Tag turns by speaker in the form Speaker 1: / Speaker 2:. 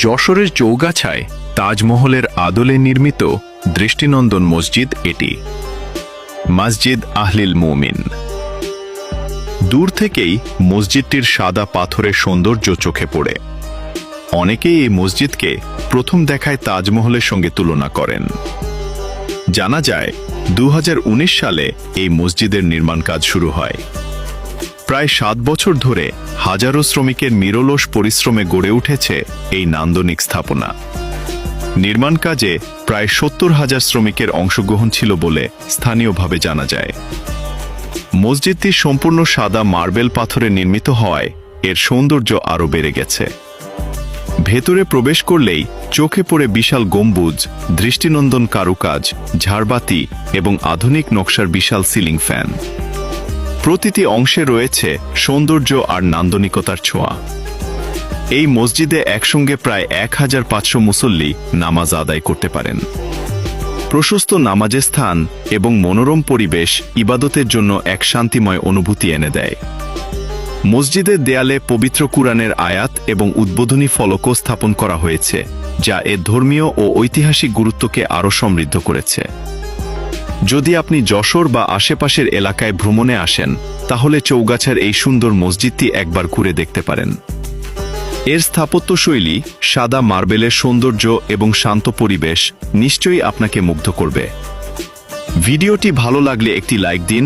Speaker 1: যশোরের চৌগাছায় তাজমহলের আদলে নির্মিত দৃষ্টিনন্দন মসজিদ এটি। মসজিদ আহলিল মুমিন। দূর থেকেই মসজিদটির সাদা পাথরের সৌন্দর্য চোখে পড়ে। অনেকেই এই মসজিদকে প্রথম দেখায় তাজমহলের সঙ্গে তুলনা করেন। জানা যায় 2019 সালে এই মসজিদের নির্মাণ কাজ শুরু হয়। প্রায় 7 বছর ধরে হাজারো শ্রমিকের নিরলস পরিশ্রমে গড়ে উঠেছে এই নান্দনিক স্থাপনা। নির্মাণ কাজে প্রায় 70,000 শ্রমিকের অংশগ্রহণ ছিল বলে স্থানীয়ভাবে জানা যায়। মসজিদটি সম্পূর্ণ সাদা মার্বেল পাথরে নির্মিত হওয়ায় এর সৌন্দর্য আরও বেড়ে গেছে। ভেতরে প্রবেশ করলেই চোখে পড়ে বিশাল গম্বুজ, দৃষ্টিনন্দন কারুকাজ, ঝাড়বাতি এবং আধুনিক নকশার বিশাল সিলিং ফ্যান। প্রতিটি অংশে রয়েছে সৌন্দর্য আর নান্দনিকতার ছোঁয়া। এই মসজিদে একসঙ্গে প্রায় 1500 মুসল্লি নামাজ আদায় করতে পারেন। প্রশস্ত নামাজের স্থান এবং মনোরম পরিবেশ ইবাদতের জন্য এক শান্তিময় অনুভূতি এনে দেয়। মসজিদের দেয়ালে পবিত্র কুরআনের আয়াত এবং উদ্বোধনী ফলকও স্থাপন করা হয়েছে, যা এর ধর্মীয় ও ঐতিহাসিক গুরুত্বকে আরও সমৃদ্ধ করেছে। যদি আপনি যশোর বা আশেপাশের এলাকায় ভ্রমণে আসেন, তাহলে চৌগাছার এই সুন্দর মসজিদটি একবার ঘুরে দেখতে পারেন। এর স্থাপত্যশৈলী, সাদা মার্বেলের সৌন্দর্য এবং শান্ত পরিবেশ নিশ্চয়ই আপনাকে মুগ্ধ করবে। ভিডিওটি ভালো লাগলে একটি লাইক দিন